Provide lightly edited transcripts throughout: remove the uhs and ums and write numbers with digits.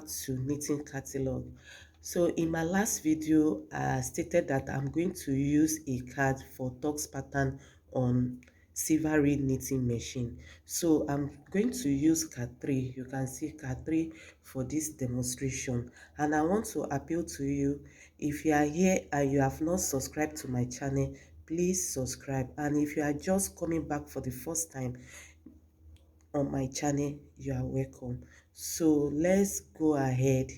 back to knitting catalog. So in my last video I stated that I'm going to use a card for tux pattern on silvery knitting machine. So I'm going to use card 3. You can see card 3 for this demonstration, and I want to appeal to you, if you are here and you have not subscribed to my channel, please subscribe. And if you are just coming back for the first time on my channel, you are welcome. So let's go ahead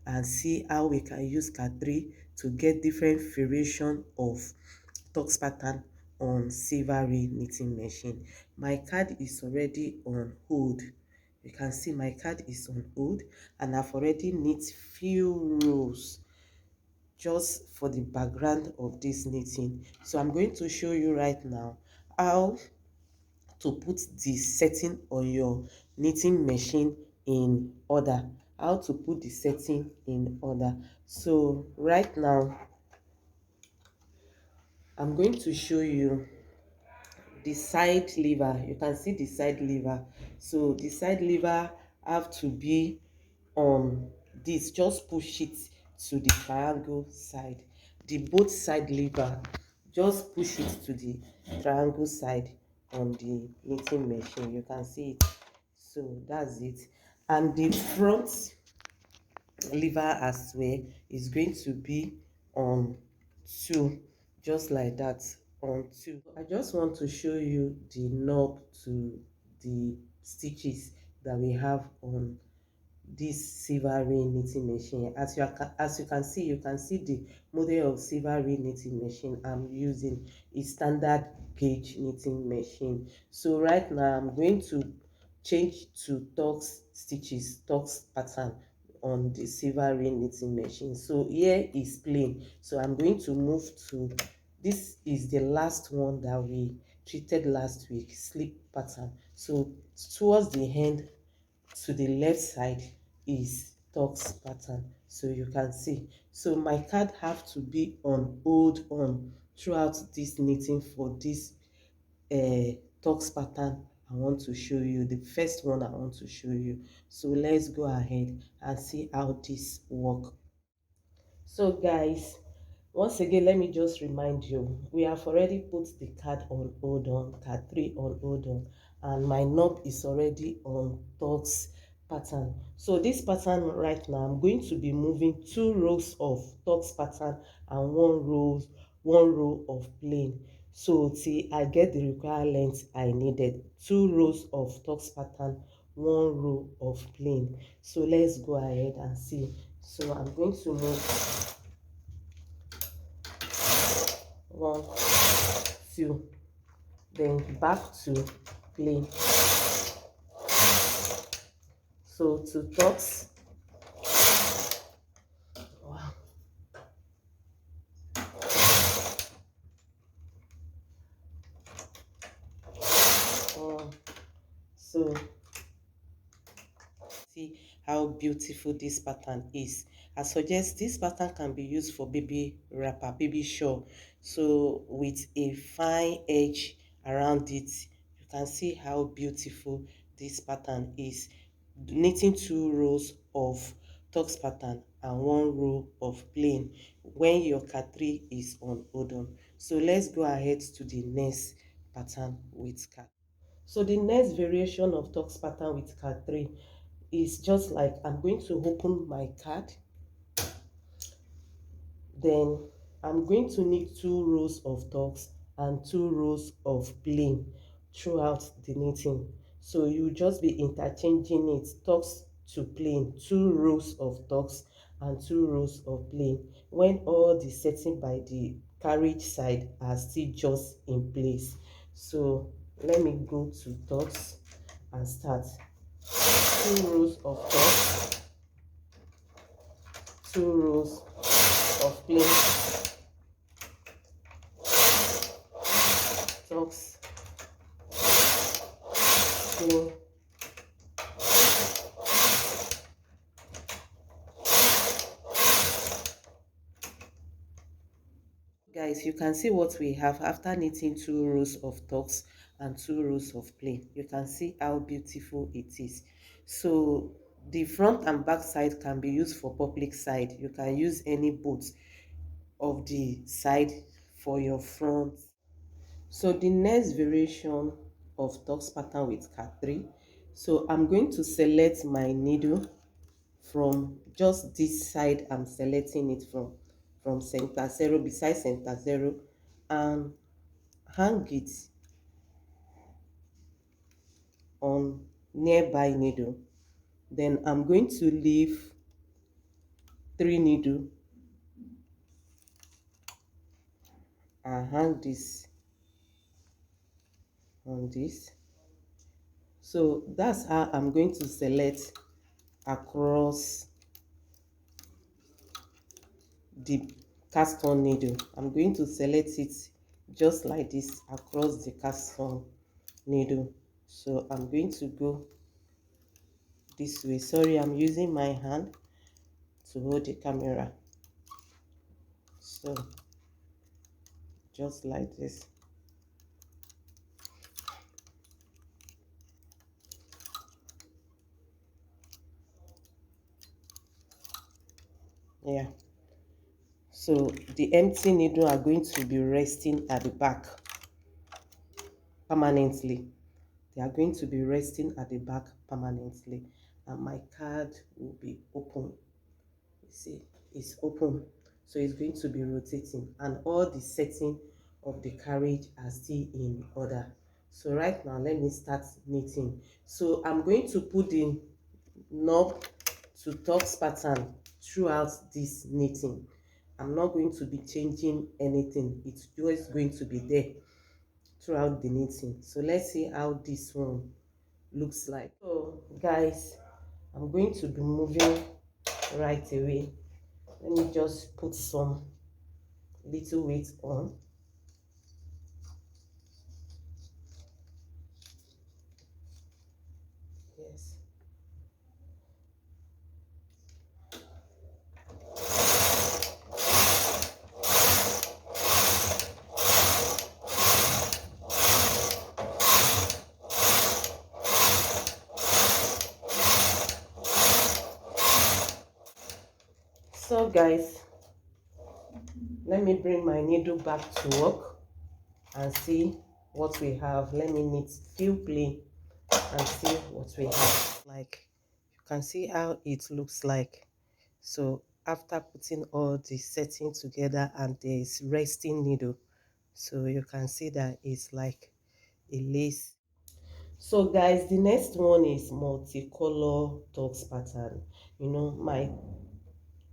and see how we can use card 3 to get different variation of tux pattern on silvery knitting machine. My card is already on hold. You can see my card is on hold, and I've already knit few rows just for the background of this knitting. So I'm going to show you right now how to put the setting on your knitting machine in order, how to put the setting in order. So right now I'm going to show you the side lever. You can see the side lever. So the side lever have to be on this. Just push it to the triangle side. The both side lever, just push it to the triangle side on the knitting machine. You can see it. So that's it. And the front lever as well is going to be on 2, just like that, on 2. I just want to show you the knob to the stitches that we have on this silvery knitting machine. As you can see, the model of silvery knitting machine I'm using is standard gauge knitting machine. So right now I'm going to change to tux stitches, tux pattern on the silvery knitting machine. So here is plain, so I'm going to move to, this is the last one that we treated last week, slip pattern. So towards the end, to the left side is tux pattern. So you can see, so my card have to be on hold on throughout this knitting for this tux pattern I want to show you, the first one I want to show you. So let's go ahead and see how this work. So guys, once again, let me just remind you, we have already put the card on hold on, card 3 on hold on, and my knob is already on tux pattern. So this pattern right now, I'm going to be moving 2 rows of tux pattern and one row of plain. So till I get the required length I needed, 2 rows of tux pattern, 1 row of plain. So let's go ahead and see. So I'm going to move 1, 2, then back to plain. So to tux, wow. So see how beautiful this pattern is. I suggest this pattern can be used for baby wrapper, baby shawl. So with a fine edge around it, you can see how beautiful this pattern is. Knitting 2 rows of tux pattern and 1 row of plain when your card 3 is on hold on. So let's go ahead to the next pattern with card. So the next variation of tux pattern with card 3 is just like, I'm going to open my card, then I'm going to knit 2 rows of tux and 2 rows of plain throughout the knitting. So you just be interchanging it, tux to plain, 2 rows of tux and 2 rows of plain, when all the setting by the carriage side are still just in place. So let me go to tux and start. 2 rows of tux, 2 rows of plain, tux, plain, guys. You can see what we have after knitting 2 rows of tux and 2 rows of plain. You can see how beautiful it is. So The front and back side can be used for public side. You can use any both of the side for your front. So the next variation of tux pattern with card 3. So I'm going to select my needle from just this side. I'm selecting it from center zero, beside center zero, and hang it on nearby needle. Then I'm going to leave 3 needle and hang this on this. So that's how I'm going to select across the cast on needle. I'm going to select it just like this across the cast on needle. So I'm going to go this way. Sorry, I'm using my hand to hold the camera. So just like this. Yeah. So the empty needle are going to be resting at the back permanently. They are going to be resting at the back permanently, and my card will be open. You see, it's open, so it's going to be rotating, and all the setting of the carriage are still in order. So right now, let me start knitting. So I'm going to put the knob to tux pattern throughout this knitting. I'm not going to be changing anything. It's just going to be there throughout the knitting. So let's see how this one looks like. So guys, I'm going to be moving right away. Let me just put some little weight on. Yes. So guys, let me bring my needle back to work and see what we have. Let me knit few plain and see what we have. Like, you can see how it looks like. So after putting all the setting together, and there is resting needle, so you can see that it's like a lace. So guys, the next one is multicolor tux pattern. You know, my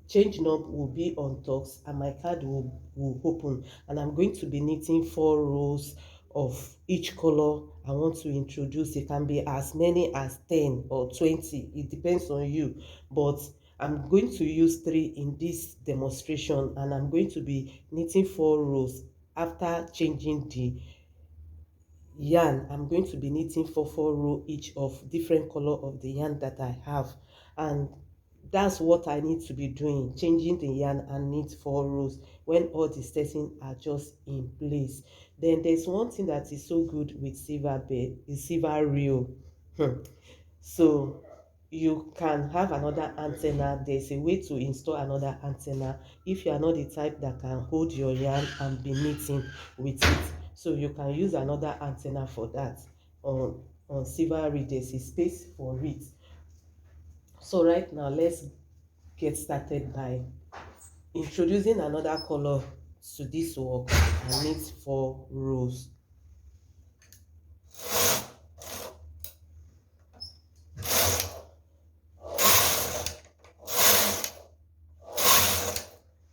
change knob will be on tox and my card will open, and I'm going to be knitting 4 rows of each color I want to introduce. It can be as many as 10 or 20, it depends on you, but I'm going to use 3 in this demonstration, and I'm going to be knitting 4 rows. After changing the yarn, I'm going to be knitting for 4 rows each of different color of the yarn that I have, and that's what I need to be doing, changing the yarn and knit 4 rows when all the stitching are just in place. Then there's one thing that is so good with silver bed is silver reel. So you can have another antenna. There's a way to install another antenna if you are not the type that can hold your yarn and be knitting with it. So you can use another antenna for that. On silver reel, there's a space for it. So right now, let's get started by introducing another color to this work and knit 4 rows.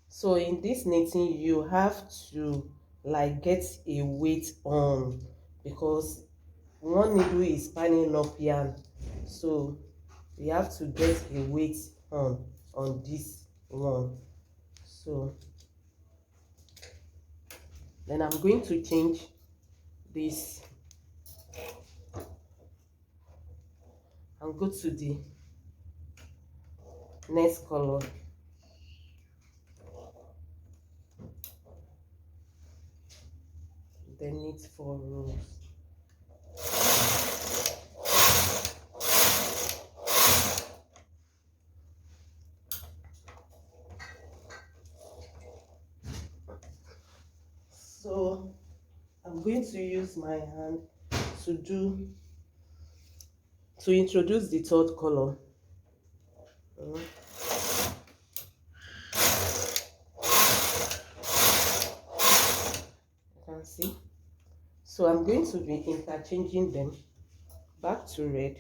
So in this knitting, you have to like get a weight on, because one needle is piling up yarn, so you have to get a weight on this one. So then I'm going to change this and go to the next color. Then knit 4 rows. So I'm going to use my hand to do to introduce the third color. You can see. So I'm going to be interchanging them back to red.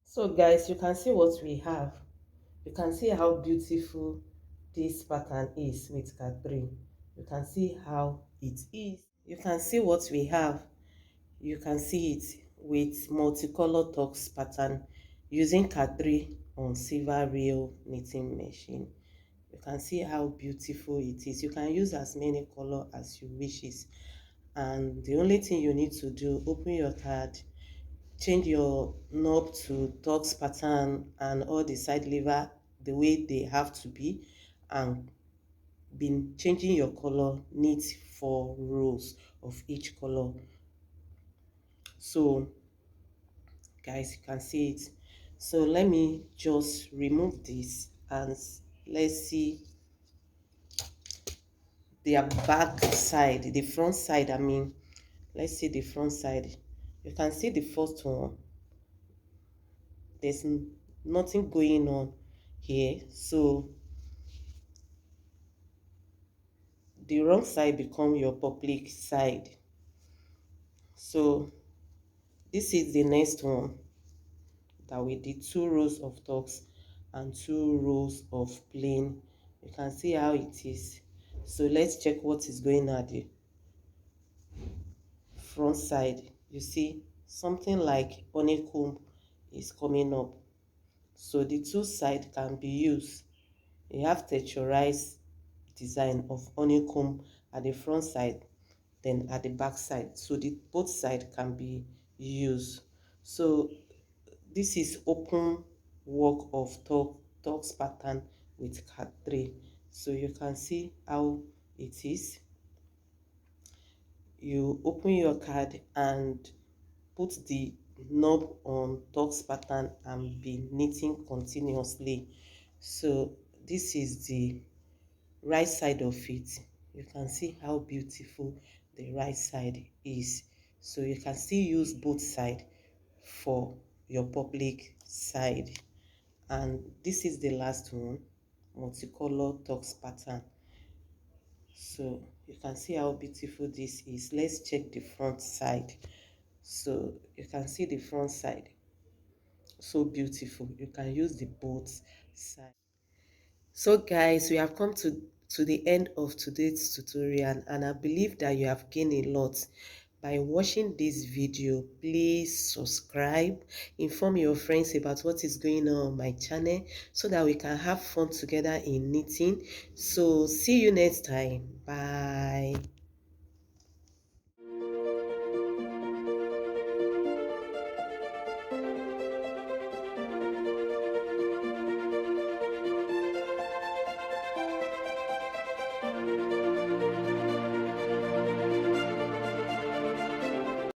So guys, you can see what we have. You can see how beautiful this pattern is with card 3. You can see how it is. You can see what we have. You can see it with multicolor tux pattern using card 3 on silver real knitting machine. You can see how beautiful it is. You can use as many color as you wishes. And the only thing you need to do, open your card, change your knob to tux pattern and all the side lever the way they have to be, and been changing your color, knit 4 rows of each color. So guys, you can see it. So let me just remove this and let's see their back side, the front side. I mean, let's see the front side. You can see the first one. There's nothing going on here, so the wrong side become your public side. So this is the next one that we did 2 rows of tucks and 2 rows of plain. You can see how it is. So let's check what is going on the front side. You see something like honeycomb is coming up. So the two sides can be used. You have texturized design of honeycomb at the front side, then at the back side, so the both side can be used. So this is open work of tux pattern with card 3. So you can see how it is. You open your card and put the knob on tux pattern and be knitting continuously. So this is the right side of it. You can see how beautiful the right side is. So you can still use both sides for your public side. And this is the last one, multicolor tux pattern. So you can see how beautiful this is. Let's check the front side. So you can see the front side, so beautiful. You can use the both side. So guys, we have come to the end of today's tutorial, and I believe that you have gained a lot by watching this video. Please subscribe, inform your friends about what is going on my channel so that we can have fun together in knitting. So see you next time. Bye.